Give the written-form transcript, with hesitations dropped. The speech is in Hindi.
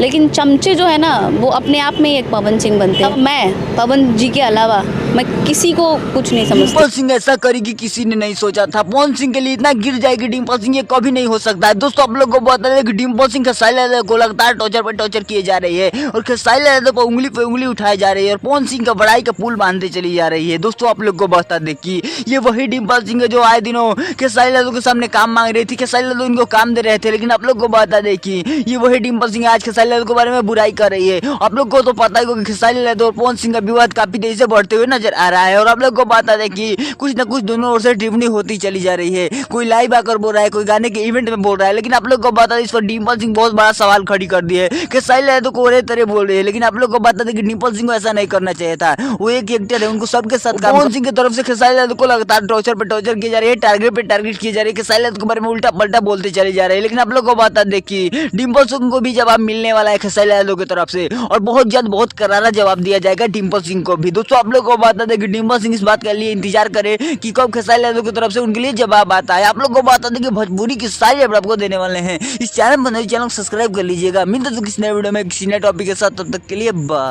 लेकिन चमचे जो है ना वो अपने आप में ही एक पवन सिंह बनते हैं। मैं पवन जी के अलावा मैं किसी को कुछ नहीं समझती। डिम्पल सिंह ऐसा करेगी किसी ने नहीं सोचा था। पवन सिंह के लिए इतना गिर जाएगी डिम्पल सिंह, ये कभी नहीं हो सकता है। दोस्तों आप लोग को बता दें कि डिम्पल सिंह खेसारी लाल यादव को लगातार टॉर्चर पर टॉर्चर किए जा रही है और खेसारी लाल यादव पर उंगली उठाई जा रही है और पवन सिंह का बड़ाई का पुल बांधते चली जा रही है। दोस्तों आप लोग को बता दें कि ये वही डिम्पल सिंह है जो आए दिनों खेसारी लाल यादव के सामने काम मांग रही थी, खेसारी लाल यादव इनको काम दे रहे थे। लेकिन आप लोग को बता दें कि ये वही डिम्पल सिंह आज खेसारी लाल यादव के बारे में बुराई कर रही है। आप लोग को तो पता ही होगा कि खेसारी लाल यादव और पवन सिंह का विवाद काफी तेजी से बढ़ते हुए नजर आ रहा है और आप लोग को बता दें कि कुछ ना कुछ दोनों ओर से टिप्पणी होती चली जा रही है। कोई लाइव आकर बोल रहा है, कोई गाने के इवेंट में बोल रहा है। लेकिन आप लोग को बता दें इस पर डिम्पल सिंह बहुत बड़ा सवाल खड़ी कर दिए कि खेसारी लाल यादव को और तरह बोल रहे हैं। लेकिन आप लोग को बता दें कि डिम्पल सिंह को ऐसा नहीं करना चाहिए था। वो एक एक्टर है, उनको सबके साथ काम। पवन सिंह की तरफ से खेसारी लाल यादव को लगातार टॉर्चर पे टॉर्चर किए जा रहे हैं, टारगेट पे टारगेट किए जा रहे हैं, खेसारी लाल यादव के बारे में उल्टा पलटा बोलते चले जा रहे हैं। लेकिन आप लोग को बता दें कि डिम्पल सिंह को भी जवाब मिलने वाला है खेसारी लाल यादव की तरफ से और बहुत जल्द बहुत करारा जवाब दिया जाएगा डिम्पल सिंह को भी। दोस्तों आप लोग को बता दें कि डिम्पल सिंह इस बात के लिए इंतजार करे कि कब खेसारी लाल यादव की तरफ से उनके लिए जवाब आता है। आप लोग को बता दें कि भोजपुरी की सारी अपडेट आपको देने वाले हैं। इस चैनल पर नए चैनल को सब्सक्राइब कर लीजिएगा। मिलते हैं किसी नए वीडियो में किसी नए टॉपिक के साथ, तब तक के लिए बाय।